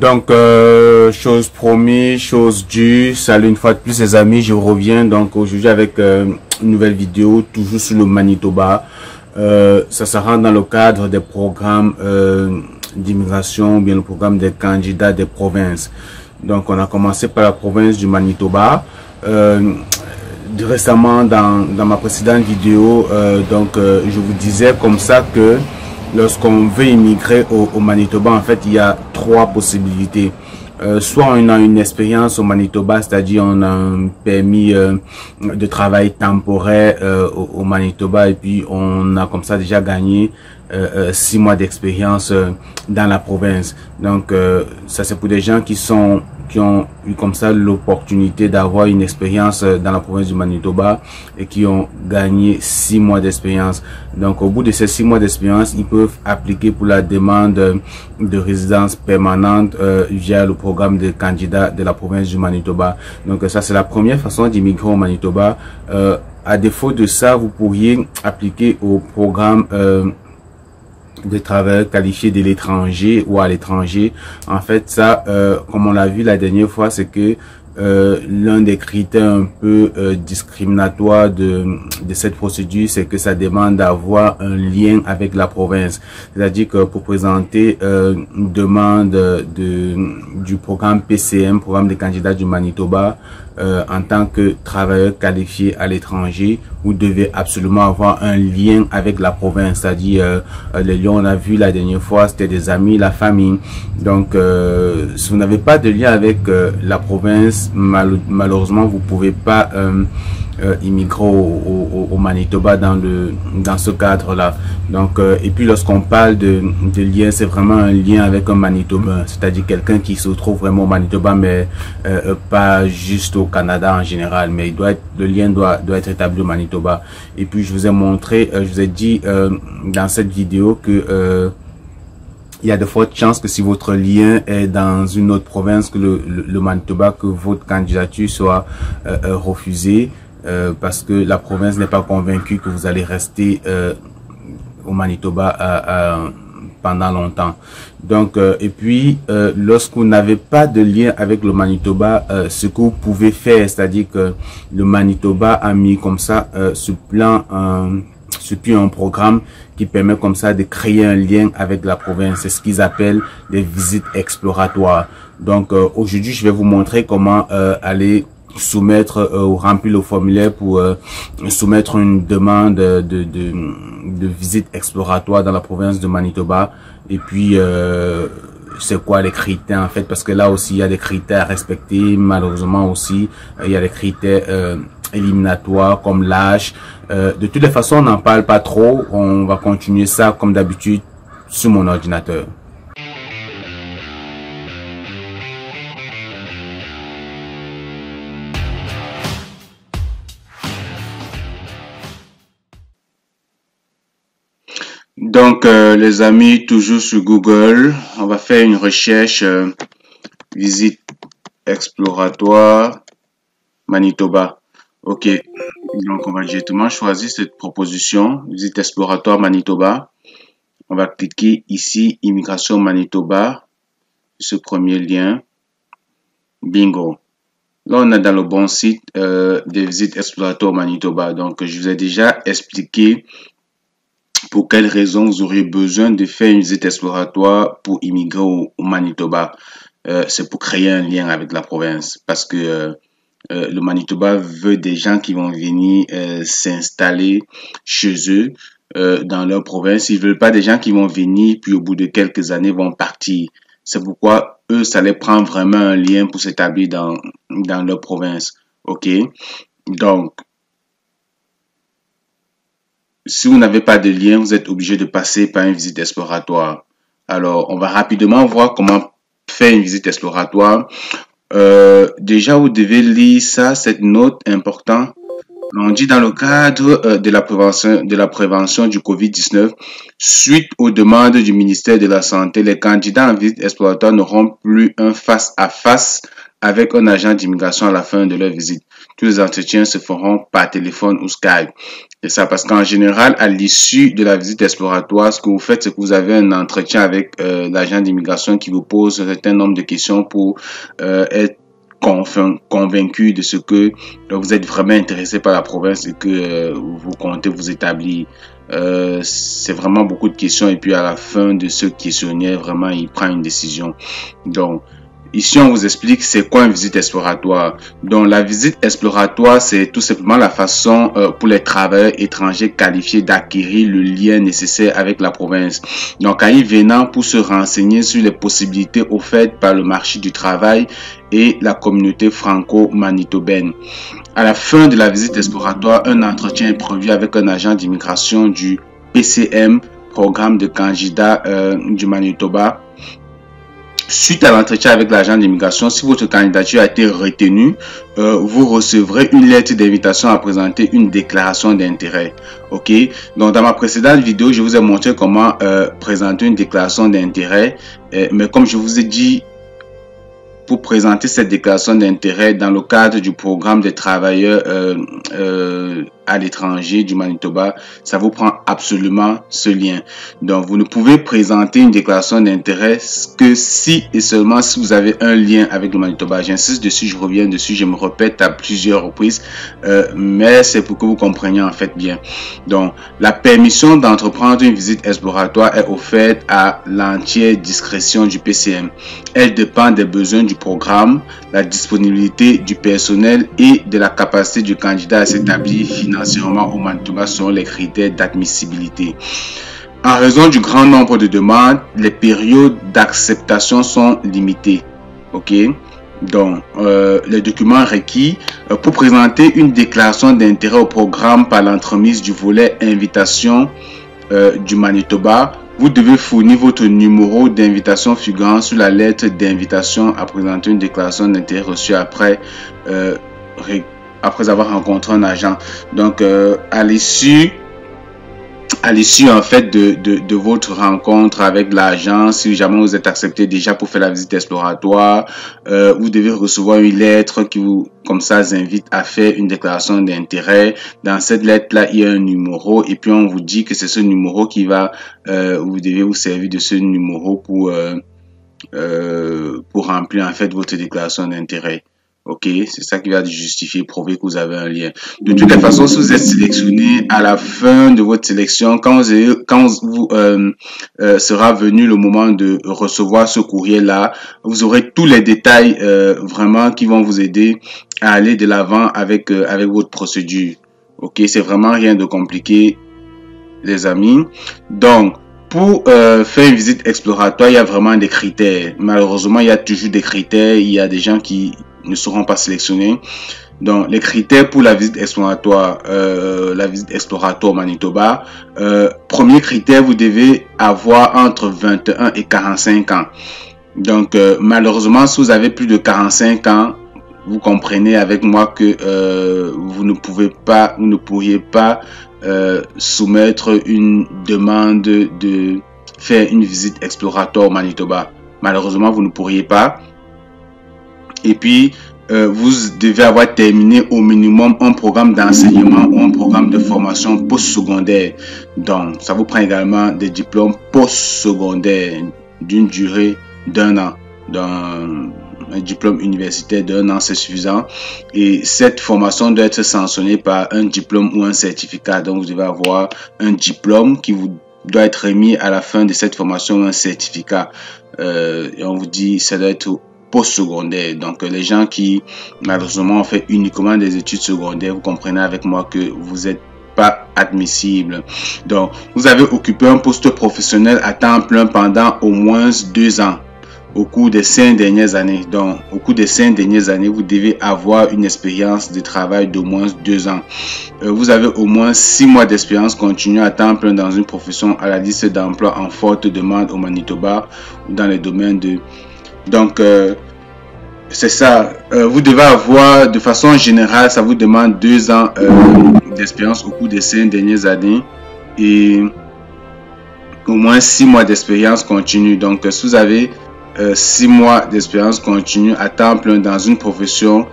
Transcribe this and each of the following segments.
Donc, chose promise, chose due. Salut une fois de plus les amis, je reviens donc aujourd'hui avec une nouvelle vidéo, toujours sur le Manitoba. Ça sera dans le cadre des programmes d'immigration, bien le programme des candidats des provinces. Donc, on a commencé par la province du Manitoba. Récemment, dans ma précédente vidéo, je vous disais comme ça que lorsqu'on veut immigrer au Manitoba, en fait, il y a trois possibilités. Soit on a une expérience au Manitoba, c'est-à-dire on a un permis de travail temporaire au Manitoba et puis on a comme ça déjà gagné 6 mois d'expérience dans la province. Donc ça c'est pour des gens qui ont eu comme ça l'opportunité d'avoir une expérience dans la province du Manitoba et qui ont gagné 6 mois d'expérience. Donc au bout de ces 6 mois d'expérience, ils peuvent appliquer pour la demande de résidence permanente via le programme de candidats de la province du Manitoba. Donc ça c'est la première façon d'immigrer au Manitoba. À défaut de ça, vous pourriez appliquer au programme de travailleurs qualifiés de l'étranger ou à l'étranger. En fait, ça, comme on l'a vu la dernière fois, c'est que l'un des critères un peu discriminatoires de cette procédure, c'est que ça demande d'avoir un lien avec la province. C'est-à-dire que pour présenter une demande du programme PCM, programme des candidats du Manitoba, en tant que travailleur qualifié à l'étranger, vous devez absolument avoir un lien avec la province, c'est-à-dire les liens on a vu la dernière fois, c'était des amis, la famille. Donc si vous n'avez pas de lien avec la province, malheureusement vous pouvez pas immigrer au Manitoba dans ce cadre-là. Donc et puis lorsqu'on parle de lien, c'est vraiment un lien avec un Manitobain, c'est-à-dire quelqu'un qui se trouve vraiment au Manitoba, mais pas juste au Canada en général, mais le lien doit être établi au Manitoba. Et puis je vous ai montré, je vous ai dit dans cette vidéo que il y a de fortes chances que si votre lien est dans une autre province que le Manitoba, que votre candidature soit refusée parce que la province n'est pas convaincue que vous allez rester au Manitoba pendant longtemps. Donc et puis lorsque vous n'avez pas de lien avec le Manitoba, ce que vous pouvez faire, c'est-à-dire que le Manitoba a mis comme ça ce plan sur un programme qui permet comme ça de créer un lien avec la province. C'est ce qu'ils appellent des visites exploratoires. Donc aujourd'hui je vais vous montrer comment aller soumettre ou remplir le formulaire pour soumettre une demande de visite exploratoire dans la province de Manitoba. Et puis c'est quoi les critères en fait, parce que là aussi il y a des critères à respecter. Malheureusement aussi il y a des critères éliminatoires comme l'âge. De toutes les façons on n'en parle pas trop, on va continuer ça comme d'habitude sur mon ordinateur. Donc les amis, toujours sur Google, on va faire une recherche visite exploratoire Manitoba. Ok, donc on va directement choisir cette proposition, visite exploratoire Manitoba. On va cliquer ici, immigration Manitoba, ce premier lien. Bingo. Là, on est dans le bon site des visites exploratoires Manitoba. Donc, je vous ai déjà expliqué pour quelles raisons vous aurez besoin de faire une visite exploratoire pour immigrer au Manitoba. C'est pour créer un lien avec la province, parce que le Manitoba veut des gens qui vont venir s'installer chez eux dans leur province. Ils veulent pas des gens qui vont venir puis au bout de quelques années vont partir. C'est pourquoi eux, ça les prend vraiment un lien pour s'établir dans leur province. Ok, donc si vous n'avez pas de lien, vous êtes obligé de passer par une visite exploratoire. Alors, on va rapidement voir comment faire une visite exploratoire. Déjà, vous devez lire ça, cette note importante. On dit dans le cadre de la prévention du COVID-19, suite aux demandes du ministère de la Santé, les candidats en visite exploratoire n'auront plus un face-à-face avec un agent d'immigration à la fin de leur visite. tous les entretiens se feront par téléphone ou Skype. C'est ça, parce qu'en général, à l'issue de la visite exploratoire, ce que vous faites, c'est que vous avez un entretien avec l'agent d'immigration qui vous pose un certain nombre de questions pour être convaincu de ce que vous êtes vraiment intéressé par la province et que vous comptez vous établir. C'est vraiment beaucoup de questions et puis à la fin de ce questionnaire, vraiment, il prend une décision. Donc, ici, on vous explique c'est quoi une visite exploratoire. Donc, la visite exploratoire, c'est tout simplement la façon pour les travailleurs étrangers qualifiés d'acquérir le lien nécessaire avec la province. Donc, en y venant pour se renseigner sur les possibilités offertes par le marché du travail et la communauté franco-manitobaine. À la fin de la visite exploratoire, un entretien est prévu avec un agent d'immigration du PCM, programme de candidats du Manitoba. Suite à l'entretien avec l'agent d'immigration, si votre candidature a été retenue, vous recevrez une lettre d'invitation à présenter une déclaration d'intérêt. Ok, donc dans ma précédente vidéo, je vous ai montré comment présenter une déclaration d'intérêt, mais comme je vous ai dit, pour présenter cette déclaration d'intérêt dans le cadre du programme des travailleurs à l'étranger du Manitoba, ça vous prend absolument ce lien. Donc, vous ne pouvez présenter une déclaration d'intérêt que si et seulement si vous avez un lien avec le Manitoba. J'insiste dessus, je reviens dessus, je me répète à plusieurs reprises, mais c'est pour que vous compreniez en fait bien. Donc, la permission d'entreprendre une visite exploratoire est offerte à l'entière discrétion du PCM. Elle dépend des besoins du programme, la disponibilité du personnel et de la capacité du candidat à s'établir financièrement au Manitoba selon les critères d'admissibilité. En raison du grand nombre de demandes, les périodes d'acceptation sont limitées. Ok, donc les documents requis pour présenter une déclaration d'intérêt au programme par l'entremise du volet invitation du Manitoba. Vous devez fournir votre numéro d'invitation figurant sur la lettre d'invitation à présenter une déclaration d'intérêt reçue après avoir rencontré un agent. Donc, à l'issue en fait de votre rencontre avec l'agent, si jamais vous êtes accepté déjà pour faire la visite exploratoire, vous devez recevoir une lettre qui vous invite à faire une déclaration d'intérêt. Dans cette lettre-là, il y a un numéro et puis on vous dit que c'est ce numéro qui va, vous devez vous servir de ce numéro pour remplir en fait votre déclaration d'intérêt. Ok, c'est ça qui va justifier, prouver que vous avez un lien. De toutes les façons, si vous êtes sélectionné à la fin de votre sélection, quand vous sera venu le moment de recevoir ce courrier-là, vous aurez tous les détails vraiment qui vont vous aider à aller de l'avant avec votre procédure. Ok, c'est vraiment rien de compliqué, les amis. Donc, pour faire une visite exploratoire, il y a vraiment des critères. Malheureusement, il y a toujours des critères. Il y a des gens qui ne seront pas sélectionnés. Donc, les critères pour la visite exploratoire au Manitoba. Premier critère, vous devez avoir entre 21 et 45 ans. Donc, malheureusement, si vous avez plus de 45 ans, vous comprenez avec moi que vous ne pourriez pas soumettre une demande de faire une visite exploratoire au Manitoba. Malheureusement, vous ne pourriez pas. Et puis, vous devez avoir terminé au minimum un programme d'enseignement ou un programme de formation postsecondaire. Donc, ça vous prend également des diplômes postsecondaires d'une durée d'1 an. Un diplôme universitaire d'1 an, c'est suffisant. Et cette formation doit être sanctionnée par un diplôme ou un certificat. Donc, vous devez avoir un diplôme qui vous doit être remis à la fin de cette formation ou un certificat. Et on vous dit, ça doit être postsecondaire. Donc, les gens qui, malheureusement, ont fait uniquement des études secondaires, vous comprenez avec moi que vous êtes pas admissible. Donc, vous avez occupé un poste professionnel à temps plein pendant au moins 2 ans. Au cours des 5 dernières années. Donc, au cours des 5 dernières années, vous devez avoir une expérience de travail d'au moins 2 ans. Vous avez au moins 6 mois d'expérience continue à temps plein dans une profession à la liste d'emploi en forte demande au Manitoba ou dans les domaines de... Donc, c'est ça. Vous devez avoir, de façon générale, ça vous demande 2 ans d'expérience au cours des 5 dernières années et au moins 6 mois d'expérience continue. Donc, si vous avez 6 mois d'expérience continue à temps plein dans une profession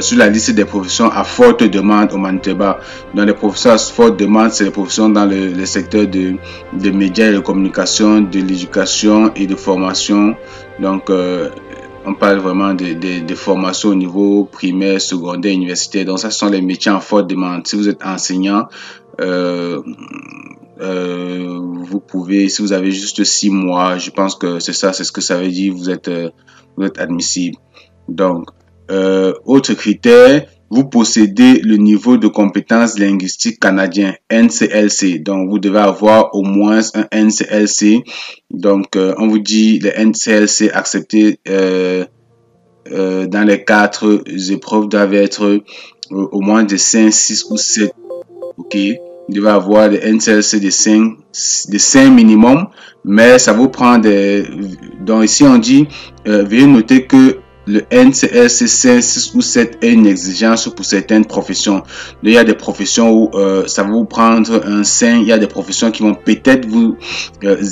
sur la liste des professions à forte demande au Manitoba. Dans les professions à forte demande, c'est les professions dans le secteur de médias et de communication, de l'éducation et de formation. Donc, on parle vraiment de formation au niveau primaire, secondaire, universitaire. Donc, ça, ce sont les métiers en forte demande. Si vous êtes enseignant, vous pouvez, si vous avez juste 6 mois, je pense que c'est ça, c'est ce que ça veut dire, vous êtes admissible. Donc, autre critère, vous possédez le niveau de compétence linguistique canadien, NCLC. Donc, vous devez avoir au moins un NCLC. Donc, on vous dit le NCLC accepté dans les 4 épreuves doivent être au moins de 5, 6 ou 7. OK? Vous devez avoir le NCLC de 5 minimum, mais ça vous prend des... Donc ici on dit, veuillez noter que le NCLC 5, 6 ou 7 est une exigence pour certaines professions. Donc, il y a des professions où ça va vous prendre un 5, il y a des professions qui vont peut-être vous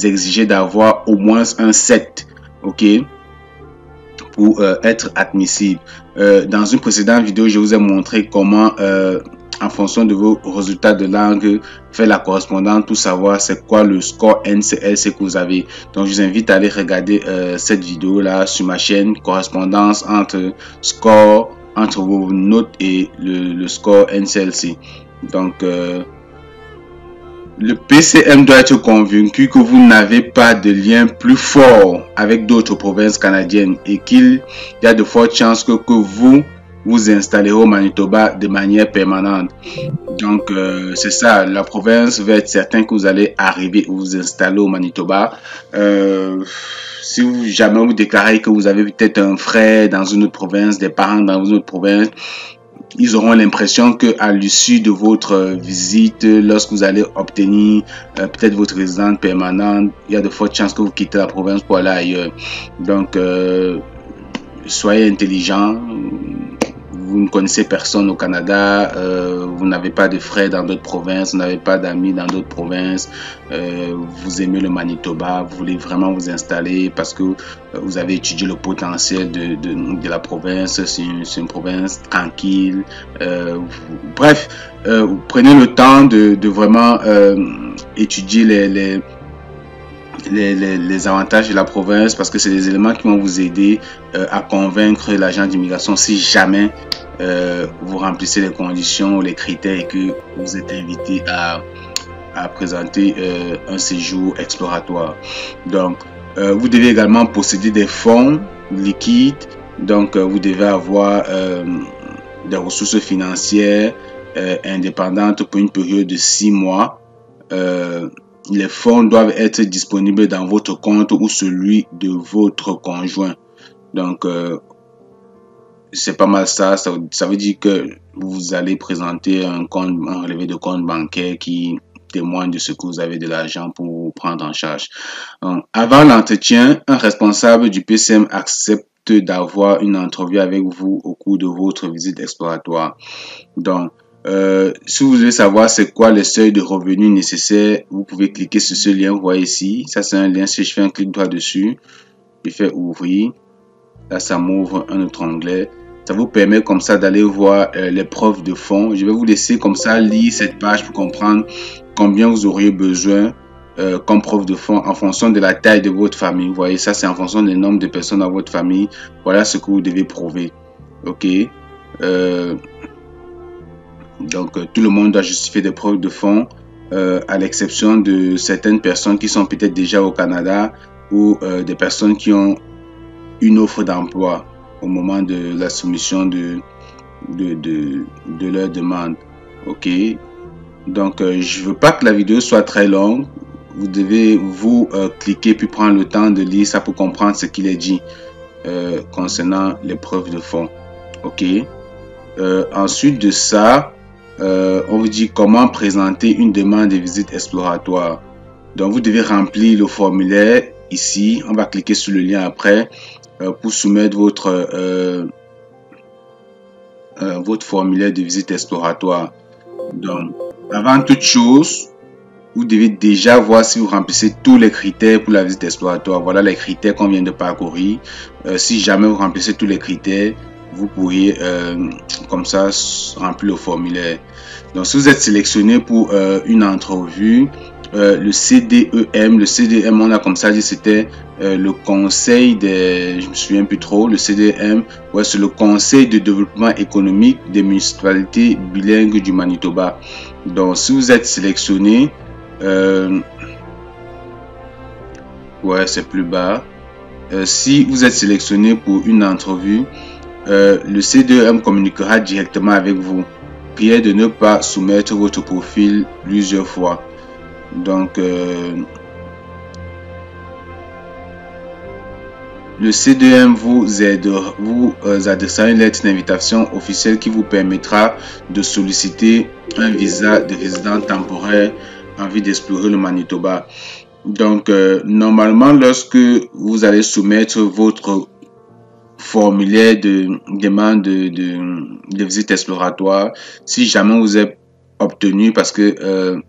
exiger d'avoir au moins un 7, OK, pour être admissible. Dans une précédente vidéo, je vous ai montré comment en fonction de vos résultats de langue, faire la correspondance pour savoir c'est quoi le score NCLC que vous avez. Donc, je vous invite à aller regarder cette vidéo là sur ma chaîne, correspondance entre score, entre vos notes et le score NCLC. Donc, le PCM doit être convaincu que vous n'avez pas de lien plus fort avec d'autres provinces canadiennes et qu'il y a de fortes chances que vous vous installerez au Manitoba de manière permanente. Donc, c'est ça, la province veut être certain que vous allez arriver ou vous installer au Manitoba. Si vous jamais vous déclarez que vous avez peut-être un frère dans une autre province, des parents dans une autre province, ils auront l'impression que à l'issue de votre visite, lorsque vous allez obtenir peut-être votre résidence permanente, il y a de fortes chances que vous quittez la province pour aller ailleurs. Donc, soyez intelligent. Vous ne connaissez personne au Canada, vous n'avez pas de frères dans d'autres provinces, vous n'avez pas d'amis dans d'autres provinces, vous aimez le Manitoba, vous voulez vraiment vous installer parce que vous avez étudié le potentiel de la province, c'est une province tranquille. Bref, prenez le temps de vraiment étudier les avantages de la province parce que c'est des éléments qui vont vous aider à convaincre l'agent d'immigration si jamais vous remplissez les conditions ou les critères et que vous êtes invité à présenter un séjour exploratoire. Donc, vous devez également posséder des fonds liquides. Donc, vous devez avoir des ressources financières indépendantes pour une période de 6 mois. Les fonds doivent être disponibles dans votre compte ou celui de votre conjoint. Donc, c'est pas mal ça. Ça veut dire que vous allez présenter un relevé de compte bancaire qui témoigne de ce que vous avez de l'argent pour vous prendre en charge. Donc, avant l'entretien, un responsable du PCM accepte d'avoir une entrevue avec vous au cours de votre visite exploratoire. Donc, si vous voulez savoir c'est quoi le seuil de revenus nécessaire, vous pouvez cliquer sur ce lien, vous voyez ici. Ça, c'est un lien. Si je fais un clic droit dessus, je fais ouvrir. Là, ça m'ouvre un autre onglet. Ça vous permet comme ça d'aller voir les preuves de fonds. Je vais vous laisser comme ça lire cette page pour comprendre combien vous auriez besoin comme preuve de fonds en fonction de la taille de votre famille. Vous voyez, ça, c'est en fonction du nombre de personnes dans votre famille. Voilà ce que vous devez prouver. OK. Donc, tout le monde doit justifier des preuves de fonds, à l'exception de certaines personnes qui sont peut-être déjà au Canada ou des personnes qui ont une offre d'emploi au moment de la soumission de leur demande. OK. Donc, je veux pas que la vidéo soit très longue. Vous devez cliquer puis prendre le temps de lire ça pour comprendre ce qu'il est dit concernant les preuves de fonds. OK. Ensuite de ça, on vous dit comment présenter une demande de visite exploratoire. Donc, vous devez remplir le formulaire ici. On va cliquer sur le lien après pour soumettre votre formulaire de visite exploratoire. Donc, avant toute chose, vous devez déjà voir si vous remplissez tous les critères pour la visite exploratoire. Voilà les critères qu'on vient de parcourir. Si jamais vous remplissez tous les critères, vous pourriez comme ça remplir le formulaire. Donc si vous êtes sélectionné pour une entrevue, le CDEM, on a comme ça dit, c'était le conseil des, je me souviens plus trop, le CDM, ouais, c'est le conseil de développement économique des municipalités bilingues du Manitoba. Donc si vous êtes sélectionné, ouais, c'est plus bas. Si vous êtes sélectionné pour une entrevue, le CDM communiquera directement avec vous. Priez de ne pas soumettre votre profil plusieurs fois. Donc, le CDM vous adressera une lettre d'invitation officielle qui vous permettra de solliciter un visa de résident temporaire en vue d'explorer le Manitoba. Donc, normalement, lorsque vous allez soumettre votre formulaire de demande de visite exploratoire, si jamais vous êtes obtenu, parce que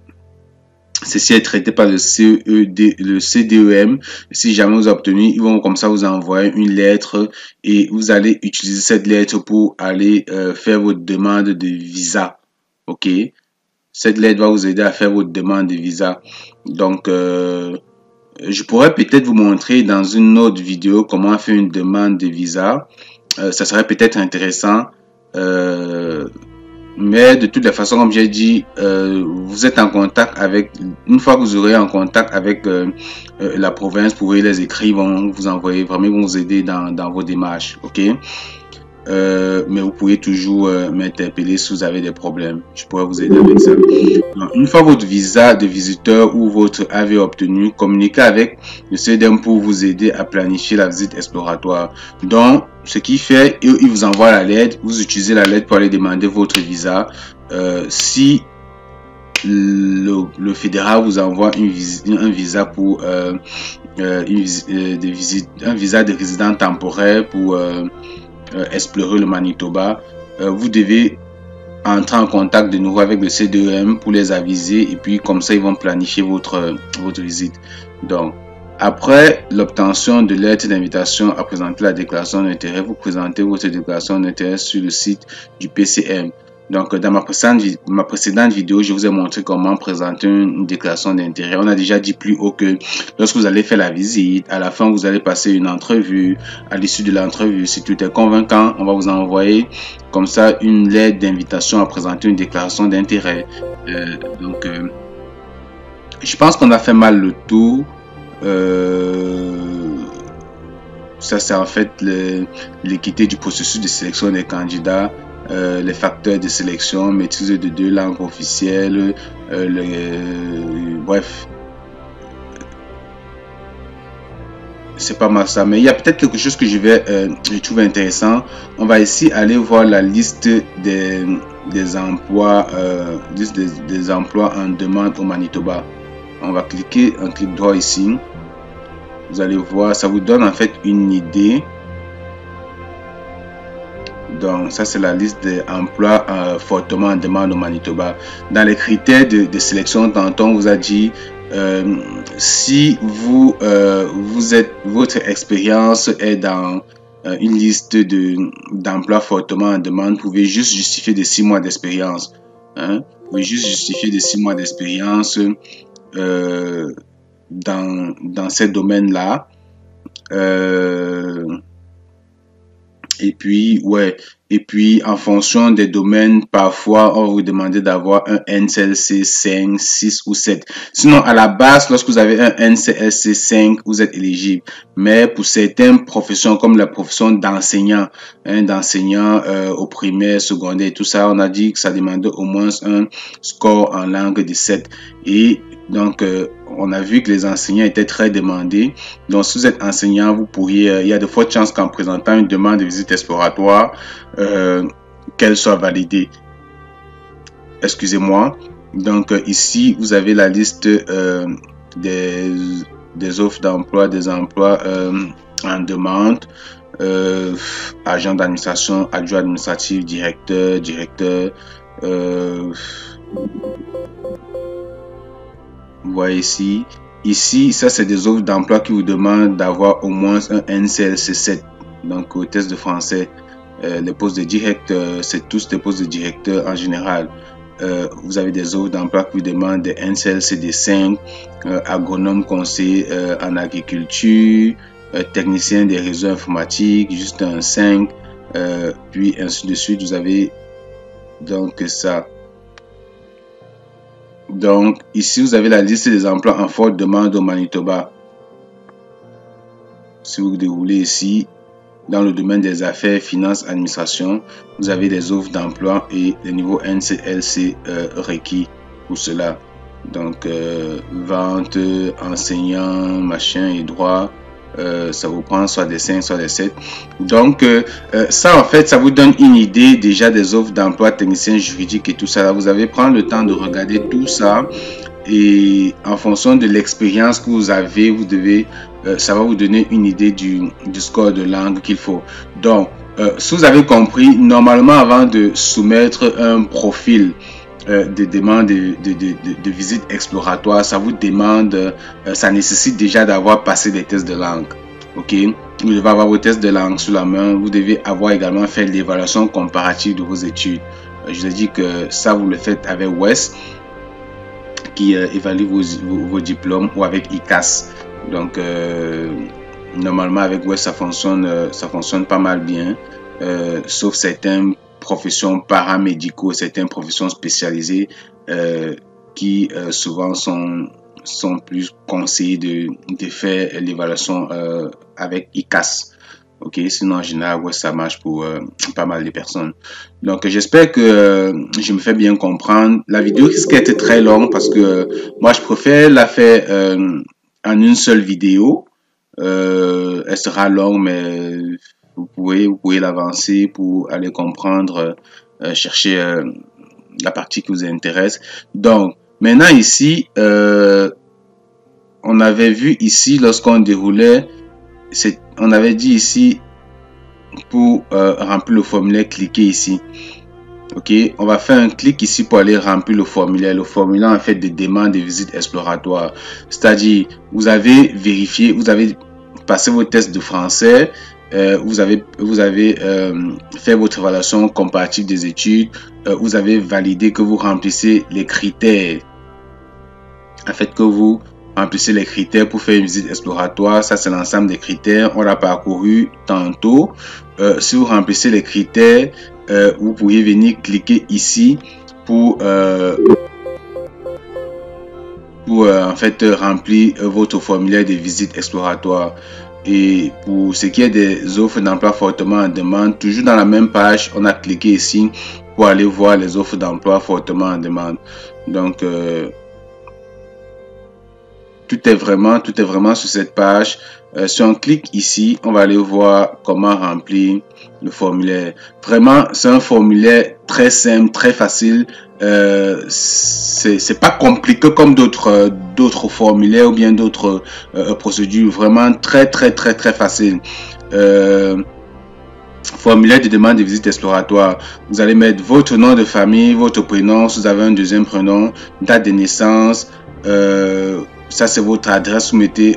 ceci est traité par le CDEM. Si jamais vous avez obtenu, ils vont comme ça vous envoyer une lettre et vous allez utiliser cette lettre pour aller faire votre demande de visa. Ok, cette lettre va vous aider à faire votre demande de visa. Donc, je pourrais peut-être vous montrer dans une autre vidéo comment faire une demande de visa. Ça serait peut-être intéressant. Mais de toutes les façons, comme j'ai dit, vous êtes en contact avec, une fois que vous aurez en contact avec la province, vous pouvez les écrire, ils vont vous envoyer, vraiment ils vont vous aider dans vos démarches, ok? Mais vous pouvez toujours m'interpeller si vous avez des problèmes. Je pourrais vous aider avec ça. Donc, une fois votre visa de visiteur ou votre AV obtenu, communiquez avec le CDM pour vous aider à planifier la visite exploratoire. Donc, ce qui fait, il vous envoie la lettre, vous utilisez la lettre pour aller demander votre visa. Si le fédéral vous envoie un visa pour un visa de résident temporaire pour explorer le Manitoba, vous devez entrer en contact de nouveau avec le CDEM pour les aviser et puis comme ça ils vont planifier votre visite. Donc après l'obtention de lettre d'invitation à présenter la déclaration d'intérêt, vous présentez votre déclaration d'intérêt sur le site du PCM. Donc, dans ma précédente vidéo, je vous ai montré comment présenter une déclaration d'intérêt. On a déjà dit plus haut que lorsque vous allez faire la visite, à la fin, vous allez passer une entrevue. À l'issue de l'entrevue, si tout est convaincant, on va vous envoyer comme ça une lettre d'invitation à présenter une déclaration d'intérêt. Je pense qu'on a fait mal le tour. Ça, c'est en fait l'équité du processus de sélection des candidats. Les facteurs de sélection, maîtrise de 2 langues officielles, bref, c'est pas mal ça, mais il y a peut-être quelque chose que je trouve intéressant. On va ici aller voir la liste des emplois, des emplois en demande au Manitoba. On va cliquer un clic droit ici. Vous allez voir, ça vous donne en fait une idée. Donc, ça, c'est la liste des emplois fortement en demande au Manitoba. Dans les critères de sélection, tantôt, on vous a dit si votre expérience est dans une liste d'emplois fortement en demande, vous pouvez juste justifier de 6 mois d'expérience. Vous pouvez juste justifier de 6 mois d'expérience dans ces domaines-là. Et puis, en fonction des domaines, parfois, on va vous demander d'avoir un NCLC 5, 6 ou 7. Sinon, à la base, lorsque vous avez un NCLC 5, vous êtes éligible. Mais pour certaines professions, comme la profession d'enseignant, au primaire, secondaire et tout ça, on a dit que ça demandait au moins un score en langue de 7. Et donc, on a vu que les enseignants étaient très demandés. Donc, si vous êtes enseignant, vous pourriez, il y a de fortes chances qu'en présentant une demande de visite exploratoire, qu'elle soit validée. Excusez-moi. Donc, ici, vous avez la liste des offres d'emploi, des emplois en demande. Agent d'administration, adjoint administratif, directeur. Vous voyez ici. Ici, ça c'est des offres d'emploi qui vous demandent d'avoir au moins un NCLC 7. Donc au test de français, les postes de directeur, c'est tous des postes de directeur en général. Vous avez des offres d'emploi qui vous demandent des NCLCD 5, agronome conseiller en agriculture, technicien des réseaux informatiques, juste un 5, puis ainsi de suite. Vous avez donc ça. Donc ici, vous avez la liste des emplois en forte demande au Manitoba. Si vous déroulez ici, dans le domaine des affaires, finances, administration, vous avez des offres d'emploi et les niveaux NCLC requis pour cela. Donc, vente, enseignant, machin et droit, ça vous prend soit des 5, soit des 7. Donc, ça, en fait, ça vous donne une idée déjà des offres d'emploi, technicien juridique et tout ça. Là, vous avez prendre le temps de regarder tout ça. Et en fonction de l'expérience que vous avez, vous devez, ça va vous donner une idée du score de langue qu'il faut. Donc, si vous avez compris, normalement, avant de soumettre un profil de demande de visite exploratoire, ça vous demande, ça nécessite déjà d'avoir passé des tests de langue. Ok, vous devez avoir vos tests de langue sous la main. Vous devez avoir également fait l'évaluation comparative de vos études. Je vous ai dit que ça, vous le faites avec WES, qui évalue vos diplômes, ou avec ICAS. Donc normalement avec WES ça fonctionne pas mal bien, sauf certaines professions paramédicaux, certaines professions spécialisées qui souvent sont plus conseillées de faire l'évaluation avec ICAS. Ok, sinon en général, ouais, ça marche pour pas mal de personnes. Donc j'espère que je me fais bien comprendre. La vidéo risque d'être très longue parce que moi je préfère la faire en une seule vidéo. Elle sera longue, mais vous pouvez l'avancer pour aller comprendre, chercher la partie qui vous intéresse. Donc maintenant ici, on avait vu ici lorsqu'on déroulait, on avait dit ici pour remplir le formulaire, cliquez ici. Ok, on va faire un clic ici pour aller remplir le formulaire. Le formulaire en fait de demande de visite exploratoire. C'est-à-dire, vous avez vérifié, vous avez passé vos tests de français, vous avez fait votre évaluation comparative des études, vous avez validé que vous remplissez les critères. En fait, que vous remplissez les critères pour faire une visite exploratoire. Ça, c'est l'ensemble des critères. On l'a parcouru tantôt. Si vous remplissez les critères, vous pourriez venir cliquer ici pour en fait remplir votre formulaire de visite exploratoire. Et pour ce qui est des offres d'emploi fortement en demande, toujours dans la même page, on a cliqué ici pour aller voir les offres d'emploi fortement en demande. Donc tout est vraiment sur cette page. Si on clique ici, on va aller voir comment remplir le formulaire. Vraiment, c'est un formulaire très simple, très facile. C'est pas compliqué comme d'autres formulaires ou bien d'autres procédures. Vraiment très facile. Formulaire de demande de visite exploratoire. Vous allez mettre votre nom de famille, votre prénom, si vous avez un deuxième prénom, date de naissance. Ça c'est votre adresse, vous mettez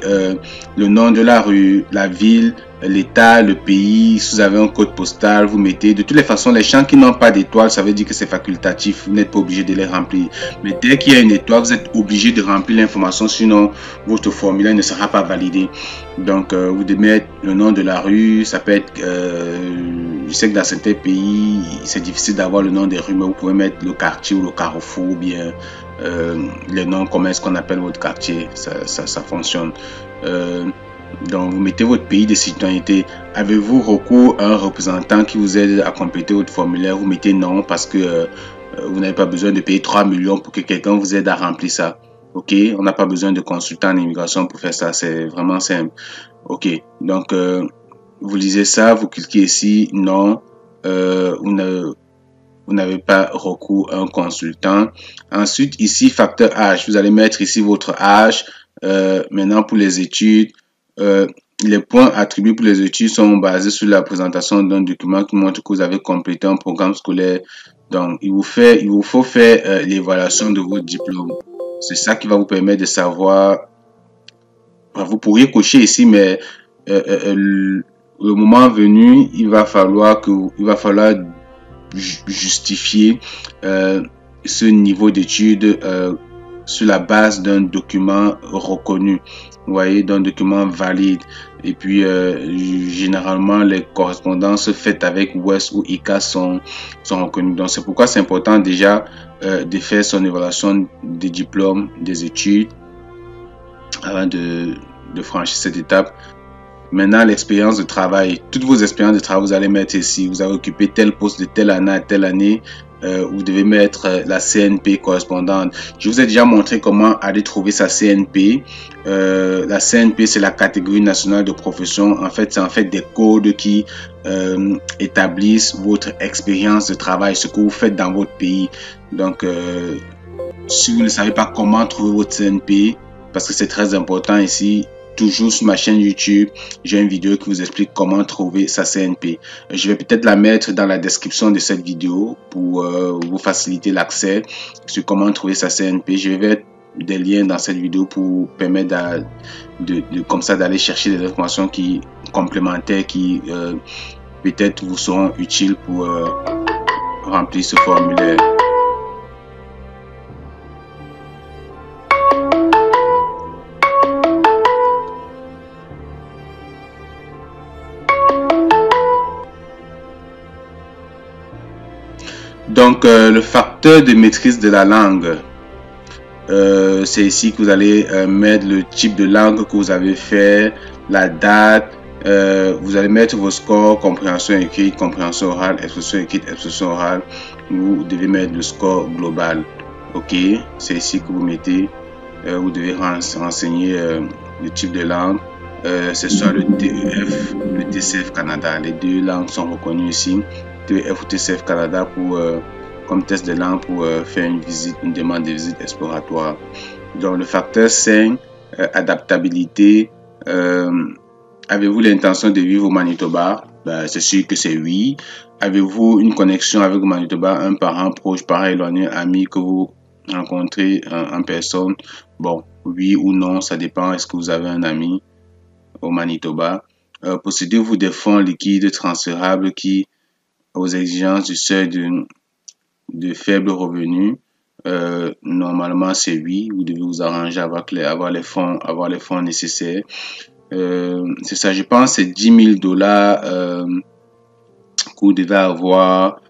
le nom de la rue, la ville, l'état, le pays. Si vous avez un code postal, vous mettez. De toutes les façons, les champs qui n'ont pas d'étoile, ça veut dire que c'est facultatif, vous n'êtes pas obligé de les remplir. Mais dès qu'il y a une étoile, vous êtes obligé de remplir l'information, sinon votre formulaire ne sera pas validé. Donc vous devez mettre le nom de la rue. Ça peut être je sais que dans certains pays c'est difficile d'avoir le nom des rues, mais vous pouvez mettre le quartier ou le carrefour, ou bien le nom, comment est-ce qu'on appelle votre quartier. Ça fonctionne. Donc vous mettez votre pays de citoyenneté. Avez-vous recours à un représentant qui vous aide à compléter votre formulaire? Vous mettez non, parce que vous n'avez pas besoin de payer 3 millions pour que quelqu'un vous aide à remplir ça. Ok, on n'a pas besoin de consultant en immigration pour faire ça, c'est vraiment simple. Ok, donc vous lisez ça, vous cliquez ici, non, vous n'avez pas recours à un consultant. Ensuite, ici, facteur âge, vous allez mettre ici votre âge. Maintenant, pour les études, les points attribués pour les études sont basés sur la présentation d'un document qui montre que vous avez complété un programme scolaire. Donc, il vous faut faire l'évaluation de votre diplôme. c'est ça qui va vous permettre de savoir. Vous pourriez cocher ici, mais le moment venu, il va falloir justifier ce niveau d'études sur la base d'un document reconnu, vous voyez, d'un document valide. Et puis généralement les correspondances faites avec WES ou ICA sont reconnues. Donc c'est pourquoi c'est important déjà de faire son évaluation des diplômes, des études avant de franchir cette étape. Maintenant, l'expérience de travail. Toutes vos expériences de travail, vous allez mettre ici. Vous avez occupé tel poste de telle année à telle année. Vous devez mettre la CNP correspondante. Je vous ai déjà montré comment aller trouver sa CNP. La CNP, c'est la catégorie nationale de profession. En fait, c'est en fait des codes qui établissent votre expérience de travail, ce que vous faites dans votre pays. Donc, si vous ne savez pas comment trouver votre CNP, parce que c'est très important ici, toujours sur ma chaîne YouTube, j'ai une vidéo qui vous explique comment trouver sa CNP. Je vais peut-être la mettre dans la description de cette vidéo pour vous faciliter l'accès sur comment trouver sa CNP. Je vais mettre des liens dans cette vidéo pour vous permettre comme ça d'aller chercher des informations complémentaires qui peut-être vous seront utiles pour remplir ce formulaire. Donc, le facteur de maîtrise de la langue, c'est ici que vous allez mettre le type de langue que vous avez fait, la date, vous allez mettre vos scores, compréhension écrite, compréhension orale, expression écrite, expression orale. Vous devez mettre le score global. Ok, c'est ici que vous mettez, vous devez renseigner le type de langue. C'est soit le TEF ou le TCF Canada. Les deux langues sont reconnues ici. TEF ou TCF Canada comme test de langue pour faire une demande de visite exploratoire. Donc le facteur 5, adaptabilité. Avez-vous l'intention de vivre au Manitoba? C'est sûr que c'est oui. Avez-vous une connexion avec le Manitoba, un parent proche, parent éloigné, ami que vous rencontrez en personne? Bon, oui ou non, ça dépend. Est-ce que vous avez un ami au Manitoba? Possédez-vous des fonds liquides transférables qui aux exigences du seuil de faible revenu? Normalement c'est oui. Vous devez vous arranger avec avoir les fonds nécessaires. C'est ça, je pense, c'est 10 000 $ que vous devez avoir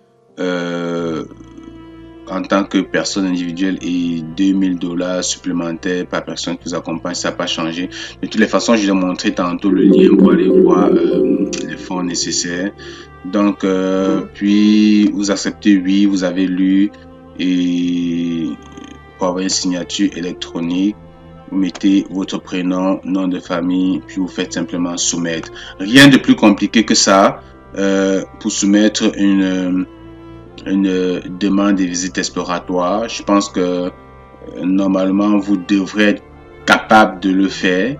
en tant que personne individuelle et 2 000 $ supplémentaires par personne qui vous accompagne. Ça n'a pas changé. De toutes les façons, je vais montrer tantôt le lien pour aller voir les fonds nécessaires. Donc, puis vous acceptez oui, vous avez lu, et pour avoir une signature électronique, vous mettez votre prénom, nom de famille, puis vous faites simplement soumettre. Rien de plus compliqué que ça pour soumettre une demande de visite exploratoire. Je pense que normalement vous devrez être capable de le faire.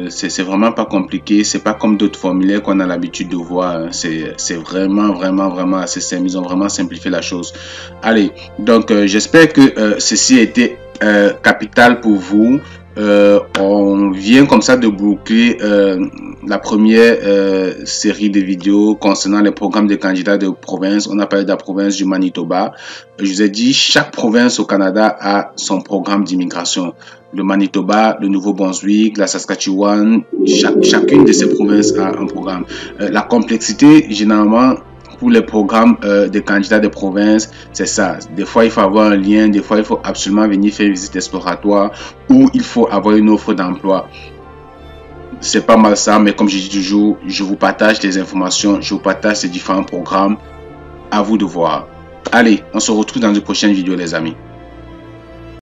C'est vraiment pas compliqué, c'est pas comme d'autres formulaires qu'on a l'habitude de voir, hein. C'est vraiment assez simple, ils ont vraiment simplifié la chose. Allez, donc j'espère que ceci a été capital pour vous. On vient comme ça de boucler la première série de vidéos concernant les programmes de candidats de province. On a parlé de la province du Manitoba. Je vous ai dit, chaque province au Canada a son programme d'immigration. Le Manitoba, le Nouveau-Brunswick, la Saskatchewan, chacune de ces provinces a un programme. La complexité, généralement, pour les programmes des candidats de province, c'est ça. Des fois, il faut avoir un lien, des fois, il faut absolument venir faire une visite exploratoire ou il faut avoir une offre d'emploi. C'est pas mal ça, mais comme je dis toujours, je vous partage les informations, je vous partage ces différents programmes. À vous de voir. Allez, on se retrouve dans une prochaine vidéo, les amis.